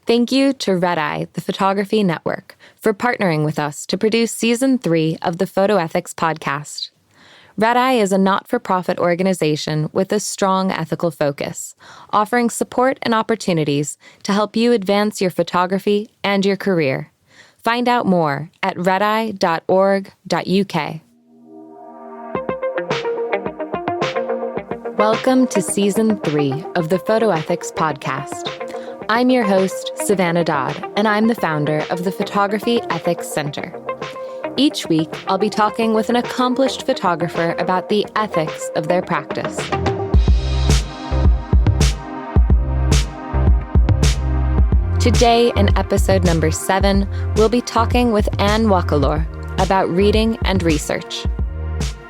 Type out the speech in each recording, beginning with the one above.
Thank you to Red Eye, the Photography Network, for partnering with us to produce Season 3 of the Photo Ethics podcast. Red Eye is a not-for-profit organization with a strong ethical focus, offering support and opportunities to help you advance your photography and your career. Find out more at redeye.org.uk. Welcome to Season 3 of the Photo Ethics podcast. I'm your host, Savannah Dodd, and I'm the founder of the Photography Ethics Center. Each week, I'll be talking with an accomplished photographer about the ethics of their practice. Today, in episode number 7, we'll be talking with Anne Nwakalor about reading and research.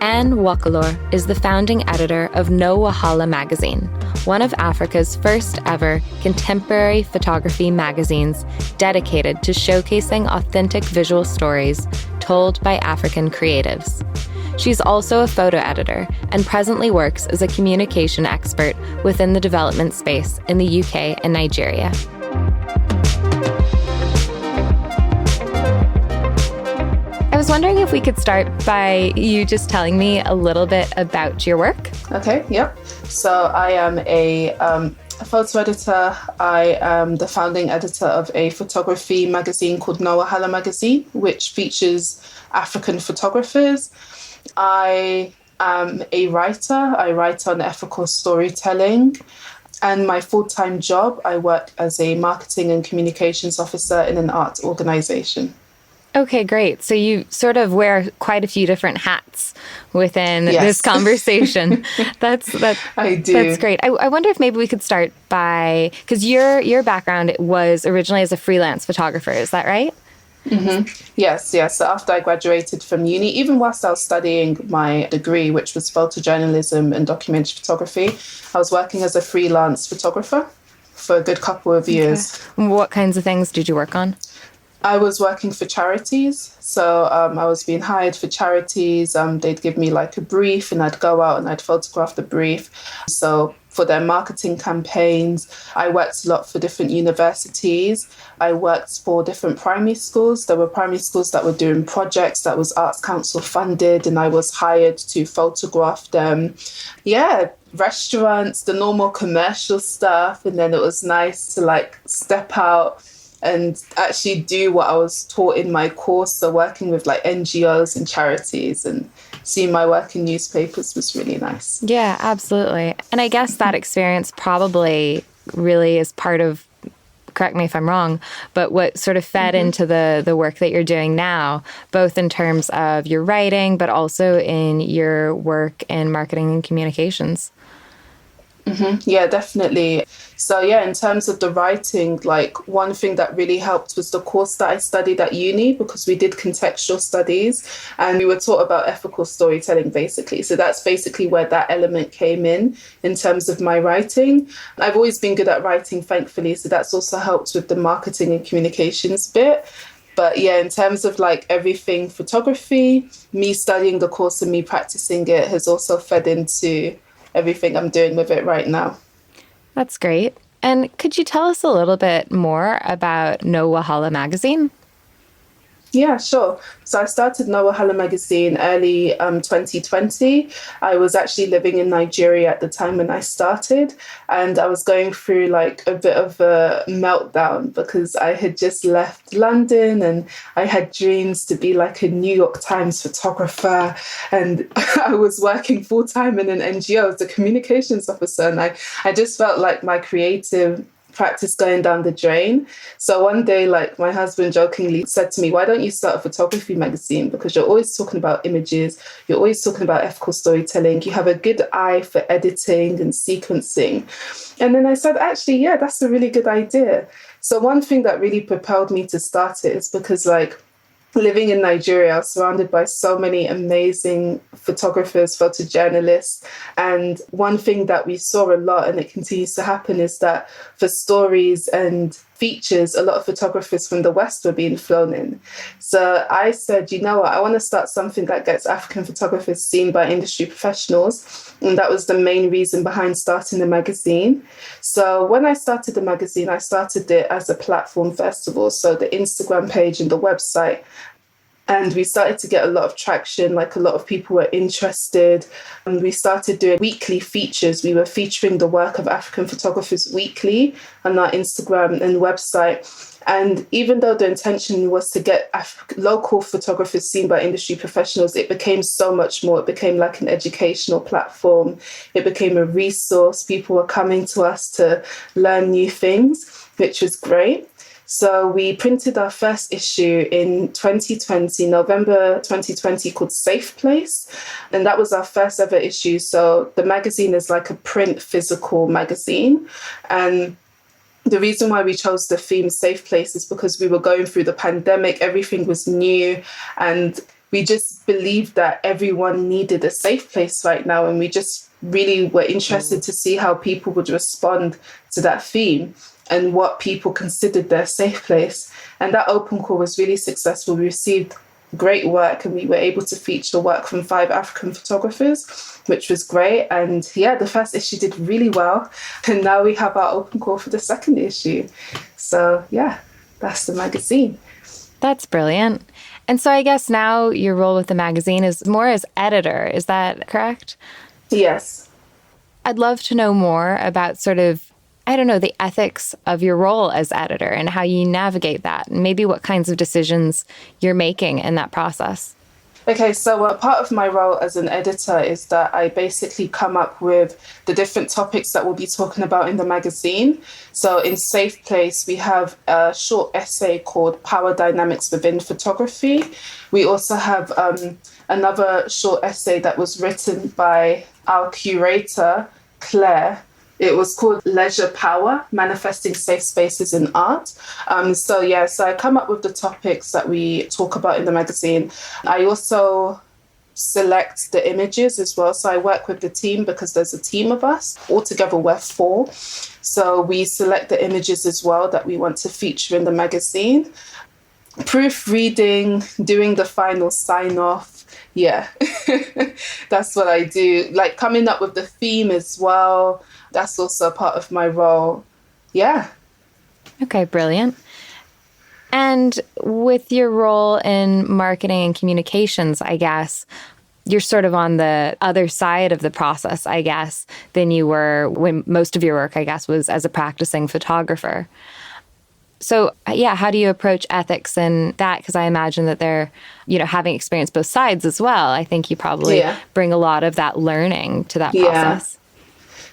Anne Nwakalor is the founding editor of No Wahala magazine, one of Africa's first ever contemporary photography magazines dedicated to showcasing authentic visual stories told by African creatives. She's also a photo editor and presently works as a communication expert within the development space in the UK and Nigeria. I was wondering if we could start by you just telling me a little bit about your work. Okay, yep. So I am a photo editor. I am the founding editor of a photography magazine called No Wahala magazine, which features African photographers. I am a writer. I write on ethical storytelling. And my full-time job, I work as a marketing and communications officer in an art organization. Okay, great. So you sort of wear quite a few different hats within this conversation. I do. That's great. I wonder if maybe we could start by, because your background was originally as a freelance photographer, is that right? Mm-hmm. Yes. So after I graduated from uni, even whilst I was studying my degree, which was photojournalism and documentary photography, I was working as a freelance photographer for a good couple of years. Okay. What kinds of things did you work on? I was working for charities. So I was being hired for charities. They'd give me like a brief and I'd go out and I'd photograph the brief. So for their marketing campaigns, I worked a lot for different universities. I worked for different primary schools. There were primary schools that were doing projects that was Arts Council funded, and I was hired to photograph them. Yeah, restaurants, the normal commercial stuff. And then it was nice to like step out and actually do what I was taught in my course. So working with like NGOs and charities and seeing my work in newspapers was really nice. Yeah, absolutely. And I guess that experience probably really is part of, correct me if I'm wrong, but what sort of fed into the work that you're doing now, both in terms of your writing, but also in your work in marketing and communications. Mm-hmm. Yeah, definitely. So yeah, in terms of the writing, like one thing that really helped was the course that I studied at uni, because we did contextual studies and we were taught about ethical storytelling basically. So that's basically where that element came in terms of my writing. I've always been good at writing, thankfully. So that's also helped with the marketing and communications bit. But yeah, in terms of like everything photography, me studying the course and me practicing it has also fed into everything I'm doing with it right now. That's great. And could you tell us a little bit more about No Wahala magazine? Yeah, sure. So I started No Wahala magazine early 2020. I was actually living in Nigeria at the time when I started, and I was going through like a bit of a meltdown because I had just left London and I had dreams to be like a New York Times photographer, and I was working full-time in an NGO as a communications officer, and I just felt like my creative practice going down the drain. So one day, like my husband jokingly said to me, why don't you start a photography magazine? Because you're always talking about images, you're always talking about ethical storytelling, you have a good eye for editing and sequencing. And then I said, actually, yeah, that's a really good idea. So one thing that really propelled me to start it is because like living in Nigeria, I was surrounded by so many amazing photographers, photojournalists. And one thing that we saw a lot, and it continues to happen, is that for stories and features, a lot of photographers from the West were being flown in. So I said, you know what, I want to start something that gets African photographers seen by industry professionals. And that was the main reason behind starting the magazine. So when I started the magazine, I started it as a platform festival. So the Instagram page and the website. And we started to get a lot of traction, like a lot of people were interested. And we started doing weekly features. We were featuring the work of African photographers weekly on our Instagram and website. And even though the intention was to get local photographers seen by industry professionals, it became so much more. It became like an educational platform. It became a resource. People were coming to us to learn new things, which was great. So we printed our first issue in 2020, November 2020, called Safe Place. And that was our first ever issue. So the magazine is like a print physical magazine. And the reason why we chose the theme Safe Place is because we were going through the pandemic. Everything was new. And we just believed that everyone needed a safe place right now. And we just really were interested to see how people would respond to that theme and what people considered their safe place. And that open call was really successful. We received great work and we were able to feature work from 5 African photographers, which was great. And yeah, the first issue did really well. And now we have our open call for the second issue. So yeah, that's the magazine. That's brilliant. And so I guess now your role with the magazine is more as editor. Is that correct? Yes. I'd love to know more about sort of, I don't know, the ethics of your role as editor and how you navigate that, and maybe what kinds of decisions you're making in that process. Okay, so part of my role as an editor is that I basically come up with the different topics that we'll be talking about in the magazine. So in Safe Place, we have a short essay called Power Dynamics Within Photography. We also have another short essay that was written by our curator, Claire. It was called Leisure Power, Manifesting Safe Spaces in Art. So I come up with the topics that we talk about in the magazine. I also select the images as well. So I work with the team because there's a team of us. Altogether, we're 4. So we select the images as well that we want to feature in the magazine. Proofreading, doing the final sign-off. Yeah, that's what I do. Like coming up with the theme as well. That's also a part of my role. Yeah. Okay, brilliant. And with your role in marketing and communications, I guess, you're sort of on the other side of the process, I guess, than you were when most of your work, I guess, was as a practicing photographer. So, yeah, how do you approach ethics in that? Because I imagine that they're, having experienced both sides as well. I think you probably bring a lot of that learning to that process.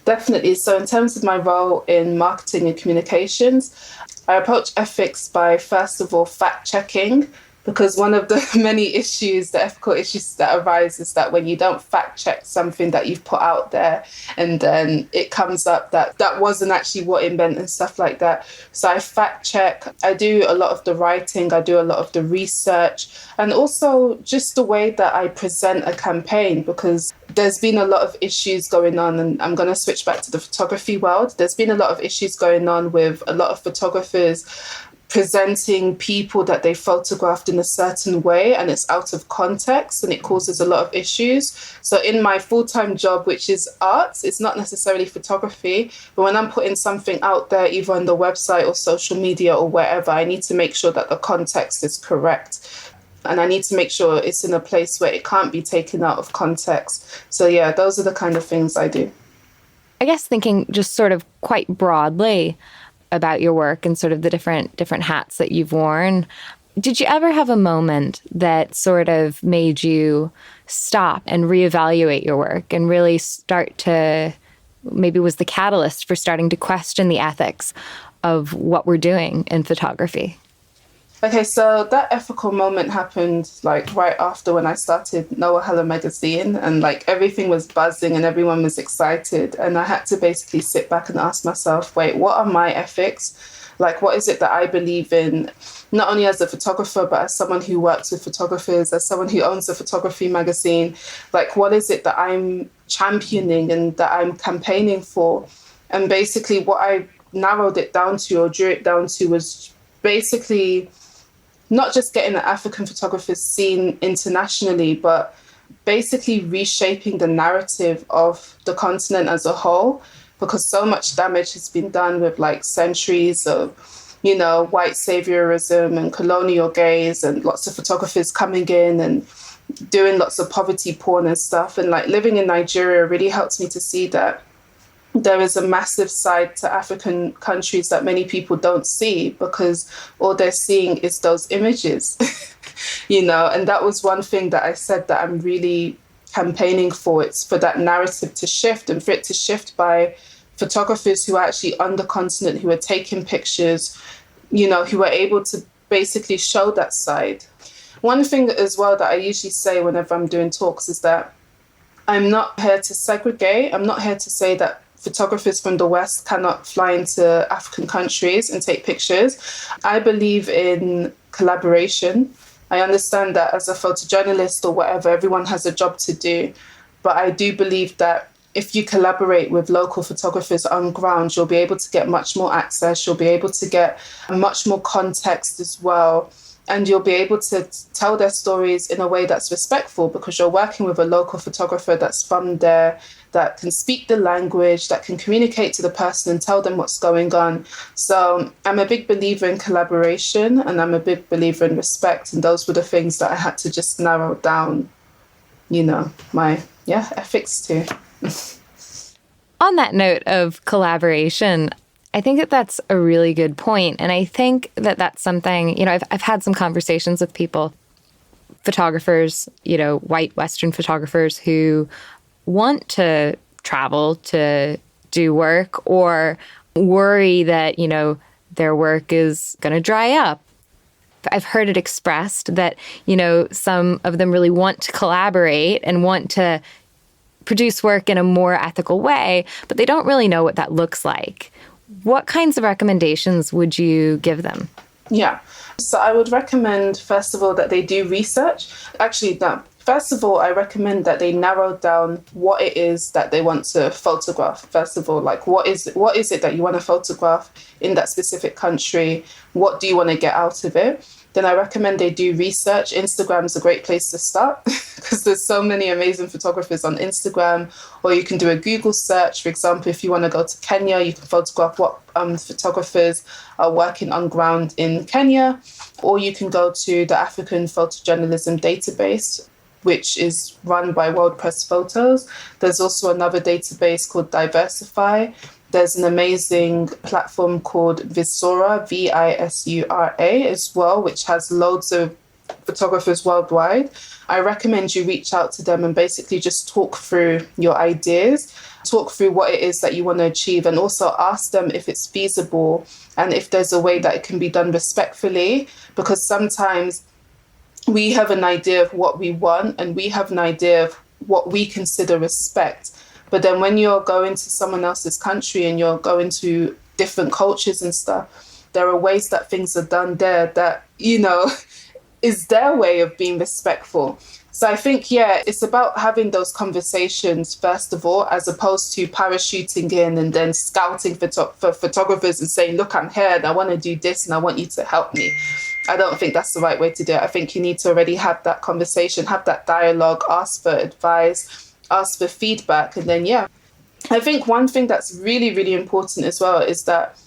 Definitely. So in terms of my role in marketing and communications, I approach ethics by, first of all, fact-checking, because one of the many issues, the ethical issues that arise is that when you don't fact-check something that you've put out there and then it comes up that that wasn't actually what it meant and stuff like that. So I fact-check. I do a lot of the writing. I do a lot of the research, and also just the way that I present a campaign, because there's been a lot of issues going on, and I'm going to switch back to the photography world. There's been a lot of issues going on with a lot of photographers presenting people that they photographed in a certain way, and it's out of context and it causes a lot of issues. So in my full-time job, which is arts, it's not necessarily photography, but when I'm putting something out there, either on the website or social media or wherever, I need to make sure that the context is correct. And I need to make sure it's in a place where it can't be taken out of context. So yeah, those are the kind of things I do. I guess thinking just sort of quite broadly about your work and sort of the different hats that you've worn, did you ever have a moment that sort of made you stop and reevaluate your work and really start to, maybe was the catalyst for starting to question the ethics of what we're doing in photography? Okay, so that ethical moment happened like right after when I started Wahala magazine, and like everything was buzzing and everyone was excited. And I had to basically sit back and ask myself, wait, what are my ethics? Like, what is it that I believe in, not only as a photographer, but as someone who works with photographers, as someone who owns a photography magazine? Like, what is it that I'm championing and that I'm campaigning for? And basically what I narrowed it down to or drew it down to was basically not just getting the African photographers seen internationally, but basically reshaping the narrative of the continent as a whole, because so much damage has been done with like centuries of, white saviorism and colonial gaze, and lots of photographers coming in and doing lots of poverty porn and stuff. And like living in Nigeria really helps me to see that there is a massive side to African countries that many people don't see, because all they're seeing is those images, and that was one thing that I said that I'm really campaigning for. It's for that narrative to shift, and for it to shift by photographers who are actually on the continent, who are taking pictures, who are able to basically show that side. One thing as well that I usually say whenever I'm doing talks is that I'm not here to segregate. I'm not here to say that photographers from the West cannot fly into African countries and take pictures. I believe in collaboration. I understand that as a photojournalist or whatever, everyone has a job to do. But I do believe that if you collaborate with local photographers on ground, you'll be able to get much more access. You'll be able to get much more context as well. And you'll be able to tell their stories in a way that's respectful, because you're working with a local photographer that's from there, that can speak the language, that can communicate to the person and tell them what's going on. So I'm a big believer in collaboration, and I'm a big believer in respect. And those were the things that I had to just narrow down, my ethics to. On that note of collaboration, I think that that's a really good point. And I think that that's something, I've had some conversations with people, photographers, white Western photographers who want to travel to do work, or worry that, their work is going to dry up. I've heard it expressed that, some of them really want to collaborate and want to produce work in a more ethical way, but they don't really know what that looks like. What kinds of recommendations would you give them? Yeah. So I would recommend, first of all, that they do research. Actually, no. First of all, I recommend that they narrow down what it is that they want to photograph. First of all, like what is it that you want to photograph in that specific country? What do you want to get out of it? Then I recommend they do research. Instagram's a great place to start because there's so many amazing photographers on Instagram. Or you can do a Google search. For example, if you want to go to Kenya, you can photograph what photographers are working on ground in Kenya. Or you can go to the African Photojournalism database, which is run by World Press Photos. There's also another database called Diversify. There's an amazing platform called Visura, Visura as well, which has loads of photographers worldwide. I recommend you reach out to them and basically just talk through your ideas, talk through what it is that you want to achieve, and also ask them if it's feasible and if there's a way that it can be done respectfully, because sometimes we have an idea of what we want and we have an idea of what we consider respect. But then when you're going to someone else's country and you're going to different cultures and stuff, there are ways that things are done there that, is their way of being respectful. So I think, it's about having those conversations, first of all, as opposed to parachuting in and then scouting for photographers and saying, look, I'm here and I want to do this and I want you to help me. I don't think that's the right way to do it. I think you need to already have that conversation, have that dialogue, ask for advice, ask for feedback. And then, I think one thing that's really, really important as well is that,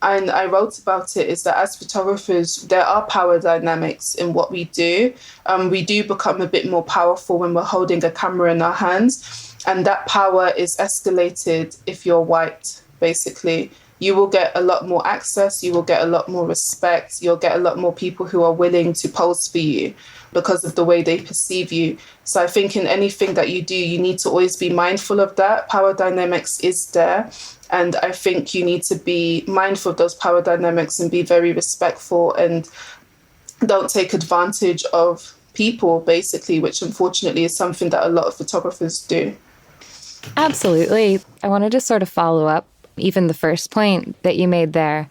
and I wrote about it, is that as photographers, there are power dynamics in what we do. We do become a bit more powerful when we're holding a camera in our hands. And that power is escalated if you're white, basically. You will get a lot more access, you will get a lot more respect, you'll get a lot more people who are willing to pose for you because of the way they perceive you. So I think in anything that you do, you need to always be mindful of that. Power dynamics is there. And I think you need to be mindful of those power dynamics and be very respectful and don't take advantage of people, basically, which unfortunately is something that a lot of photographers do. Absolutely. I wanted to sort of follow up even the first point that you made there,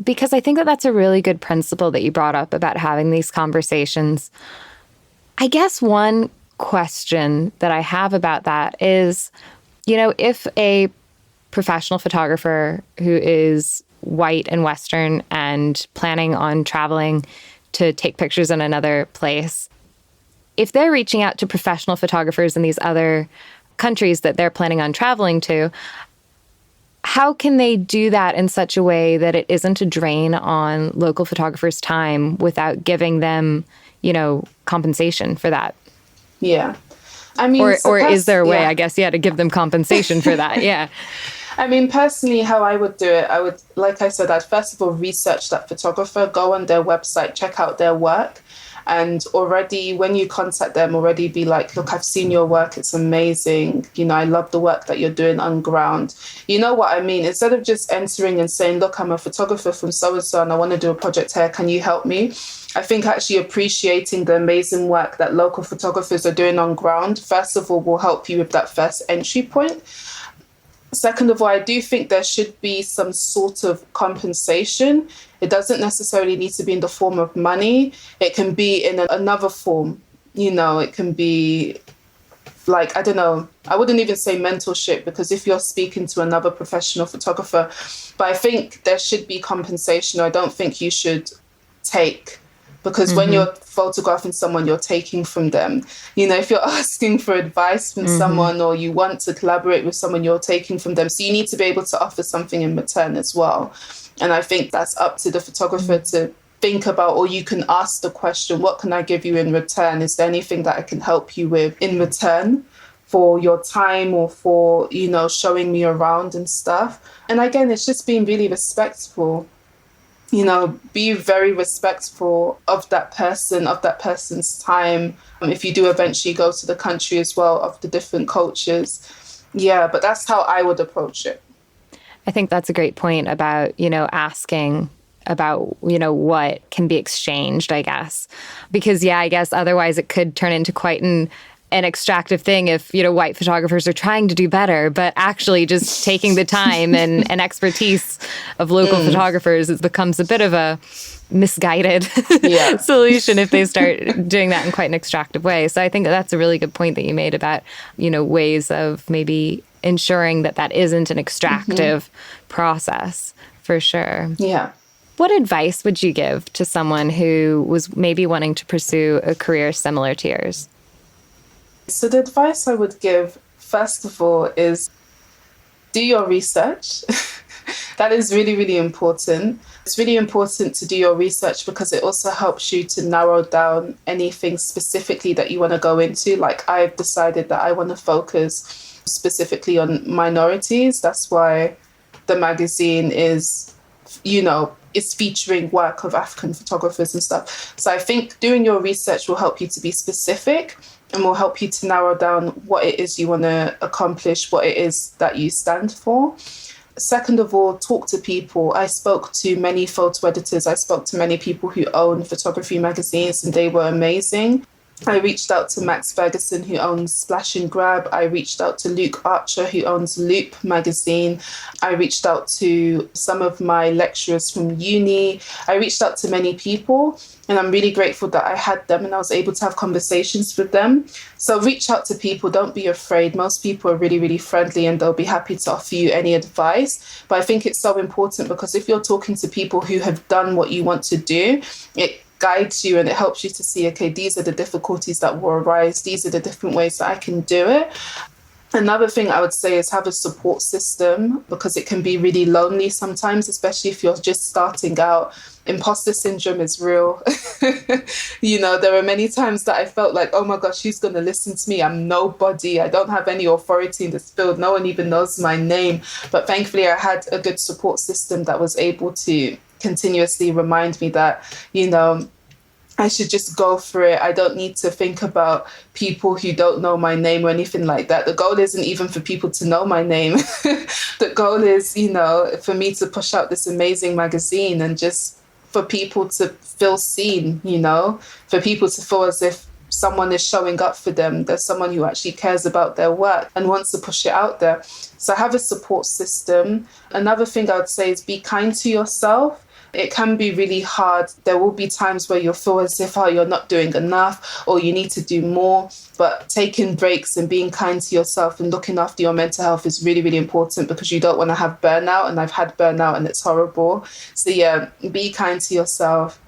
because I think that that's a really good principle that you brought up about having these conversations. I guess one question that I have about that is, if a professional photographer who is white and Western and planning on traveling to take pictures in another place, if they're reaching out to professional photographers in these other countries that they're planning on traveling to, how can they do that in such a way that it isn't a drain on local photographers' time without giving them, compensation for that? Yeah. I mean, or is there a way, I guess, to give them compensation for that? Yeah. I mean, personally, how I would do it, like I said, I'd first of all research that photographer, go on their website, check out their work. And already when you contact them, already be like, look, I've seen your work. It's amazing. I love the work that you're doing on ground. You know what I mean? Instead of just entering and saying, look, I'm a photographer from so-and-so and I want to do a project here. Can you help me? I think actually appreciating the amazing work that local photographers are doing on ground, first of all, will help you with that first entry point. Second of all, I do think there should be some sort of compensation. It doesn't necessarily need to be in the form of money. It can be in another form. It can be like, I don't know, I wouldn't even say mentorship, because if you're speaking to another professional photographer, but I think there should be compensation. I don't think you should take, because when you're photographing someone, you're taking from them. If you're asking for advice from someone, or you want to collaborate with someone, you're taking from them. So you need to be able to offer something in return as well. And I think that's up to the photographer to think about, or you can ask the question, what can I give you in return? Is there anything that I can help you with in return for your time, or for, showing me around and stuff? And again, it's just being really respectful. Be very respectful of that person, of that person's time. If you do eventually go to the country as well, of the different cultures. Yeah, but that's how I would approach it. I think that's a great point about, asking about, what can be exchanged, I guess. Because, I guess otherwise it could turn into quite an extractive thing if, white photographers are trying to do better, but actually just taking the time and expertise of local photographers, it becomes a bit of a misguided solution if they start doing that in quite an extractive way. So I think that's a really good point that you made about, ways of maybe ensuring that isn't an extractive process, for sure. Yeah. What advice would you give to someone who was maybe wanting to pursue a career similar to yours? So the advice I would give, first of all, is do your research. That is really, really important. It's really important to do your research because it also helps you to narrow down anything specifically that you want to go into. Like, I've decided that I want to focus specifically on minorities. That's why the magazine is, is featuring work of African photographers and stuff. So I think doing your research will help you to be specific and will help you to narrow down what it is you want to accomplish, what it is that you stand for. Second of all, talk to people. I spoke to many photo editors. I spoke to many people who own photography magazines, and they were amazing. I reached out to Max Ferguson, who owns Splash and Grab. I reached out to Luke Archer, who owns Loop magazine. I reached out to some of my lecturers from uni. I reached out to many people, and I'm really grateful that I had them and I was able to have conversations with them. So reach out to people. Don't be afraid. Most people are really, really friendly and they'll be happy to offer you any advice. But I think it's so important because if you're talking to people who have done what you want to do, it guides you and it helps you to see, okay, these are the difficulties that will arise. These are the different ways that I can do it. Another thing I would say is have a support system, because it can be really lonely sometimes, especially if you're just starting out. Imposter syndrome is real. There are many times that I felt like, oh my gosh, who's going to listen to me? I'm nobody. I don't have any authority in this field. No one even knows my name. But thankfully, I had a good support system that was able to continuously remind me that, I should just go for it. I don't need to think about people who don't know my name or anything like that. The goal isn't even for people to know my name. The goal is, for me to push out this amazing magazine and just for people to feel seen, for people to feel as if someone is showing up for them. There's someone who actually cares about their work and wants to push it out there. So have a support system. Another thing I would say is be kind to yourself. It can be really hard. There will be times where you'll feel as if, you're not doing enough or you need to do more. But taking breaks and being kind to yourself and looking after your mental health is really, really important, because you don't want to have burnout. And I've had burnout and it's horrible. So yeah, be kind to yourself.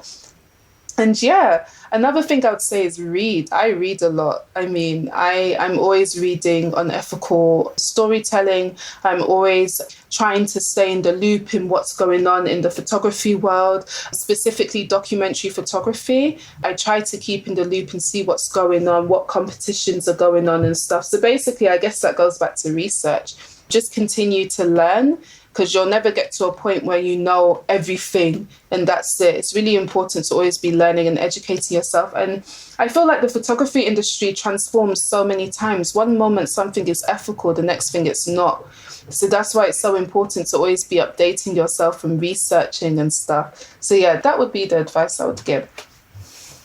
And yeah, another thing I would say is read. I read a lot. I mean, I'm always reading on ethical storytelling. I'm always trying to stay in the loop in what's going on in the photography world, specifically documentary photography. I try to keep in the loop and see what's going on, what competitions are going on and stuff. So basically, I guess that goes back to research. Just continue to learn, because you'll never get to a point where you know everything and that's it. It's really important to always be learning and educating yourself. And I feel like the photography industry transforms so many times. One moment something is ethical, the next thing it's not. So that's why it's so important to always be updating yourself and researching and stuff. So yeah, that would be the advice I would give.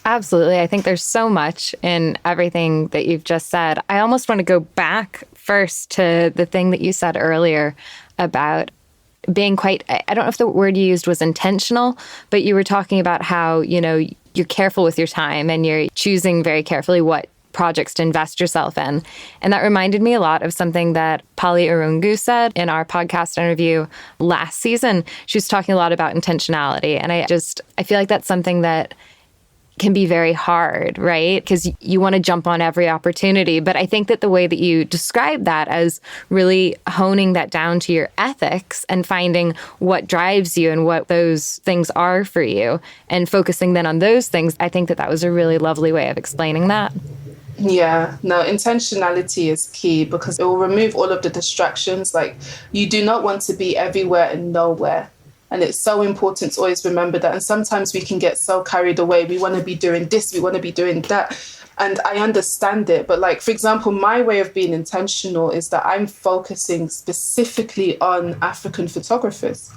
Absolutely. I think there's so much in everything that you've just said. I almost want to go back first to the thing that you said earlier about being quite, I don't know if the word you used was intentional, but you were talking about how, you're careful with your time and you're choosing very carefully what projects to invest yourself in. And that reminded me a lot of something that Polly Irungu said in our podcast interview last season. She was talking a lot about intentionality. And I feel like that's something that can be very hard, right? Because you want to jump on every opportunity. But I think that the way that you describe that as really honing that down to your ethics and finding what drives you and what those things are for you and focusing then on those things, I think that was a really lovely way of explaining that. Yeah, no, intentionality is key, because it will remove all of the distractions. Like, you do not want to be everywhere and nowhere. And it's so important to always remember that. And sometimes we can get so carried away. We want to be doing this, we want to be doing that. And I understand it. But like, for example, my way of being intentional is that I'm focusing specifically on African photographers.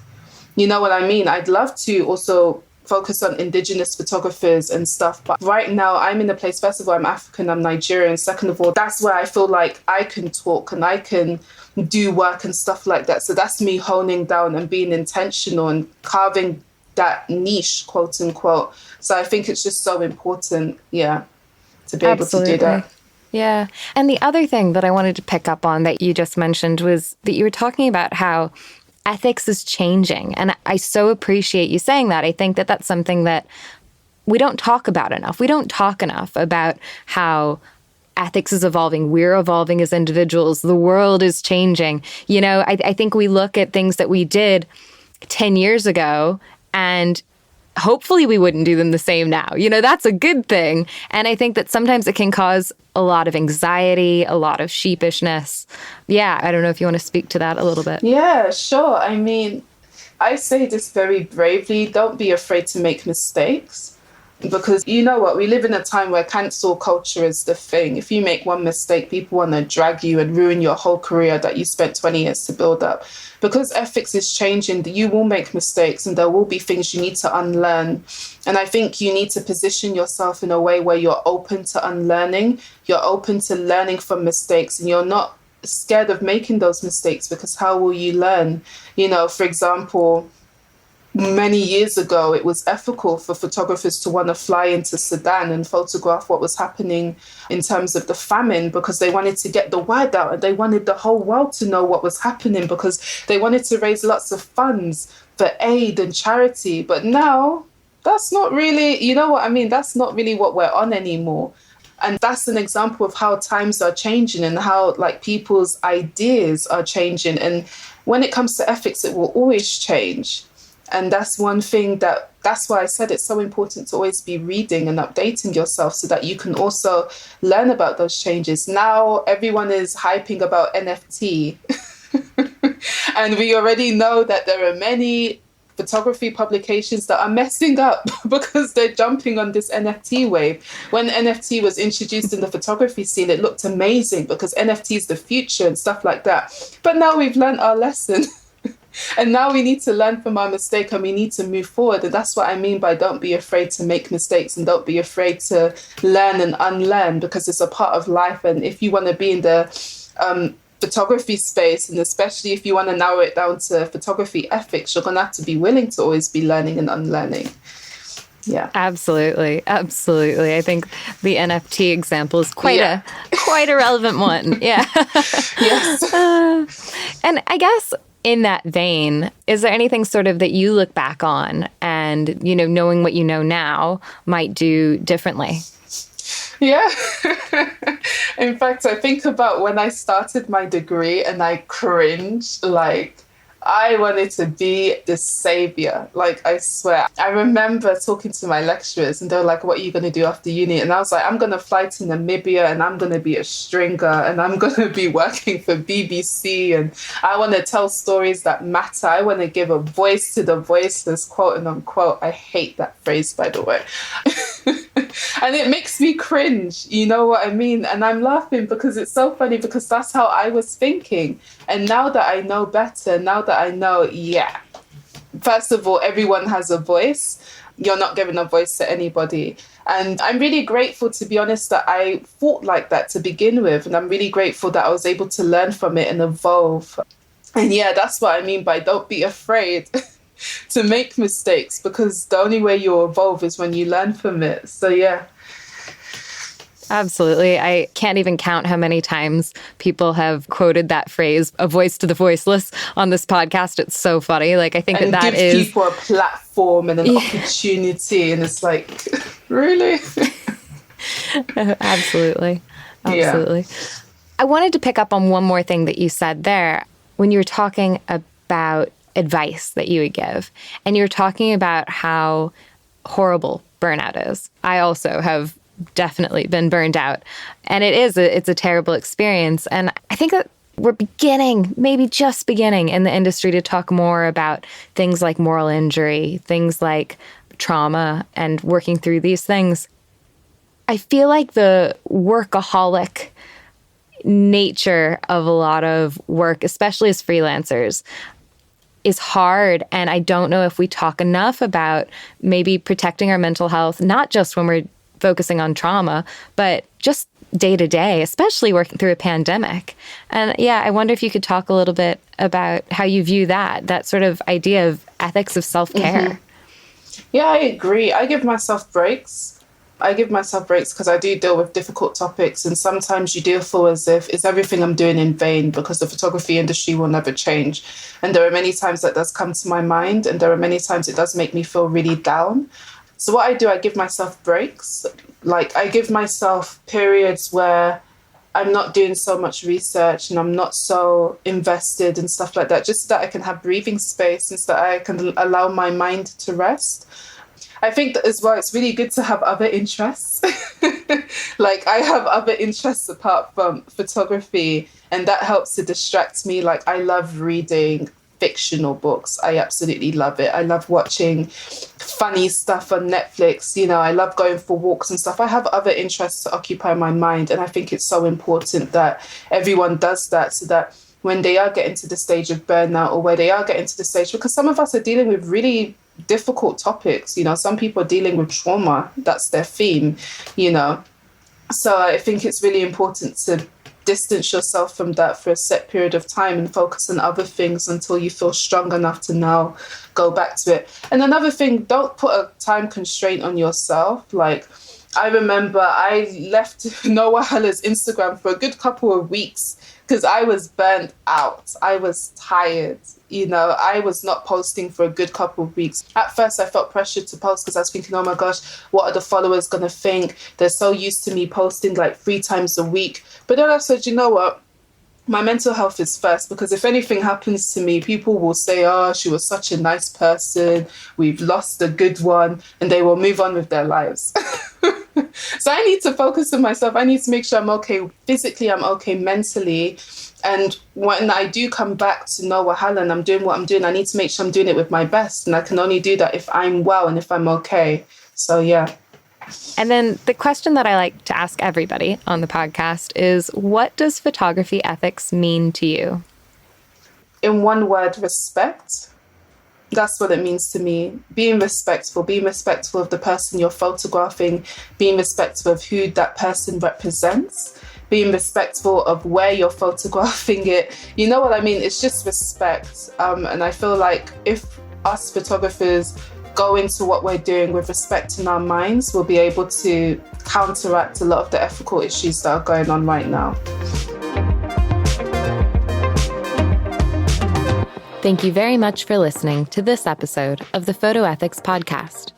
You know what I mean? I'd love to also focus on indigenous photographers and stuff. But right now I'm in a place, first of all, I'm African, I'm Nigerian. Second of all, that's where I feel like I can talk and I can do work and stuff like that. So that's me honing down and being intentional and carving that niche, quote unquote. So I think it's just so important, to be able to do that. Yeah. And the other thing that I wanted to pick up on that you just mentioned was that you were talking about how ethics is changing. And I so appreciate you saying that. I think that that's something that we don't talk about enough. We don't talk enough about how ethics is evolving. We're evolving as individuals. The world is changing. I think we look at things that we did 10 years ago and hopefully we wouldn't do them the same now. That's a good thing. And I think that sometimes it can cause a lot of anxiety, a lot of sheepishness. Yeah, I don't know if you want to speak to that a little bit. Yeah, sure. I mean, I say this very bravely. Don't be afraid to make mistakes. Because you know what, we live in a time where cancel culture is the thing. If you make one mistake, people want to drag you and ruin your whole career that you spent 20 years to build up. Because ethics is changing, you will make mistakes and there will be things you need to unlearn. And I think you need to position yourself in a way where you're open to unlearning, you're open to learning from mistakes, and you're not scared of making those mistakes, because how will you learn? For example, many years ago, it was ethical for photographers to want to fly into Sudan and photograph what was happening in terms of the famine, because they wanted to get the word out and they wanted the whole world to know what was happening, because they wanted to raise lots of funds for aid and charity. But now that's not really, that's not really what we're on anymore. And that's an example of how times are changing and how people's ideas are changing. And when it comes to ethics, it will always change. And that's one thing that's why I said it's so important to always be reading and updating yourself so that you can also learn about those changes. Now everyone is hyping about NFT. And we already know that there are many photography publications that are messing up because they're jumping on this NFT wave. When NFT was introduced in the photography scene, it looked amazing because NFT is the future and stuff like that. But now we've learned our lesson. And now we need to learn from our mistake and we need to move forward. And that's what I mean by don't be afraid to make mistakes and don't be afraid to learn and unlearn, because it's a part of life. And if you want to be in the photography space, and especially if you want to narrow it down to photography ethics, you're going to have to be willing to always be learning and unlearning. Yeah, absolutely. Absolutely. I think the NFT example is quite a relevant one. Yeah. Yes. And I guess in that vein, is there anything sort of that you look back on and, knowing what you know now might do differently? Yeah. In fact, I think about when I started my degree and I cringed, like, I wanted to be the savior. Like, I swear. I remember talking to my lecturers and they were like, what are you going to do after uni? And I was like, I'm going to fly to Namibia and I'm going to be a stringer and I'm going to be working for BBC and I want to tell stories that matter. I want to give a voice to the voiceless, quote and unquote. I hate that phrase, by the way. And it makes me cringe, you know what I mean? And I'm laughing because it's so funny because that's how I was thinking. And now that I know better, now that I know, first of all, everyone has a voice. You're not giving a voice to anybody. And I'm really grateful, to be honest, that I thought like that to begin with. And I'm really grateful that I was able to learn from it and evolve. And that's what I mean by don't be afraid to make mistakes, because the only way you'll evolve is when you learn from it. So, yeah. Absolutely. I can't even count how many times people have quoted that phrase, a voice to the voiceless, on this podcast. It's so funny. Like, I think and that gives is people a platform and an opportunity. And it's like, really? Absolutely. Absolutely. Yeah. I wanted to pick up on one more thing that you said there when you were talking about advice that you would give. And you were talking about how horrible burnout is. I also have definitely been burned out. And it's a terrible experience. And I think that we're maybe just beginning in the industry to talk more about things like moral injury, things like trauma, and working through these things. I feel like the workaholic nature of a lot of work, especially as freelancers, is hard. And I don't know if we talk enough about maybe protecting our mental health, not just when we're focusing on trauma, but just day to day, especially working through a pandemic. And I wonder if you could talk a little bit about how you view that sort of idea of ethics of self-care. Mm-hmm. Yeah, I agree. I give myself breaks. Because I do deal with difficult topics, and sometimes you do feel as if it's everything I'm doing in vain because the photography industry will never change. And there are many times that does come to my mind, and there are many times it does make me feel really down. So what I do, I give myself breaks. Like, I give myself periods where I'm not doing so much research and I'm not so invested and stuff like that, just so that I can have breathing space and so that I can allow my mind to rest. I think that as well, it's really good to have other interests. Like, I have other interests apart from photography, and that helps to distract me. Like, I love reading fictional books. I absolutely love it. I love watching funny stuff on Netflix. I love going for walks and stuff. I have other interests to occupy my mind, and I think it's so important that everyone does that, so that when they are getting to the stage of burnout, or where they are getting to the stage, because some of us are dealing with really difficult topics. Some people are dealing with trauma. That's their theme, So I think it's really important to distance yourself from that for a set period of time and focus on other things until you feel strong enough to now go back to it. And another thing, don't put a time constraint on yourself. Like, I remember I left Wahala's Instagram for a good couple of weeks because I was burnt out. I was tired. I was not posting for a good couple of weeks. At first, I felt pressured to post because I was thinking, oh my gosh, what are the followers going to think? They're so used to me posting like 3 times a week. But then I said, you know what? My mental health is first, because if anything happens to me, people will say, oh, she was such a nice person. We've lost a good one, and they will move on with their lives. So I need to focus on myself. I need to make sure I'm okay physically, I'm okay mentally. And when I do come back to Wahala and I'm doing what I'm doing, I need to make sure I'm doing it with my best. And I can only do that if I'm well and if I'm okay. So, yeah. And then the question that I like to ask everybody on the podcast is, what does photography ethics mean to you? In one word, respect. That's what it means to me. Being respectful of the person you're photographing, being respectful of who that person represents, being respectful of where you're photographing it. You know what I mean? It's just respect. And I feel like if us photographers go into what we're doing with respect in our minds, we'll be able to counteract a lot of the ethical issues that are going on right now. Thank you very much for listening to this episode of the Photo Ethics Podcast.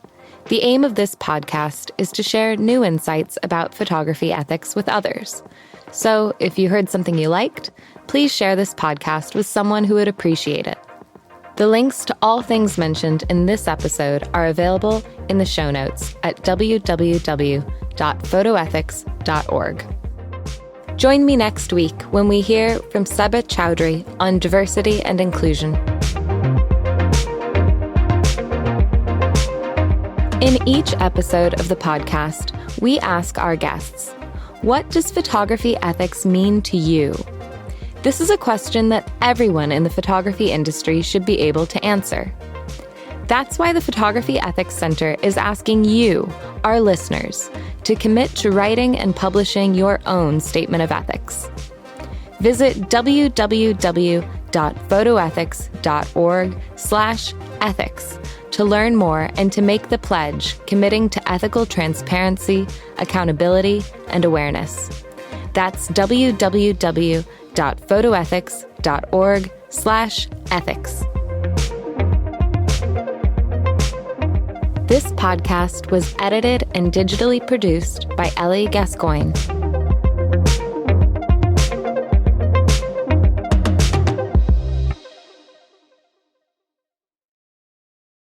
The aim of this podcast is to share new insights about photography ethics with others. So if you heard something you liked, please share this podcast with someone who would appreciate it. The links to all things mentioned in this episode are available in the show notes at www.photoethics.org. Join me next week when we hear from Seba Chowdhury on diversity and inclusion. In each episode of the podcast, we ask our guests, what does photography ethics mean to you? This is a question that everyone in the photography industry should be able to answer. That's why the Photography Ethics Center is asking you, our listeners, to commit to writing and publishing your own statement of ethics. Visit www.photoethics.org/ethics to learn more and to make the pledge committing to ethical transparency, accountability, and awareness. That's www.photoethics.org/ethics. This podcast was edited and digitally produced by Ellie Gascoigne.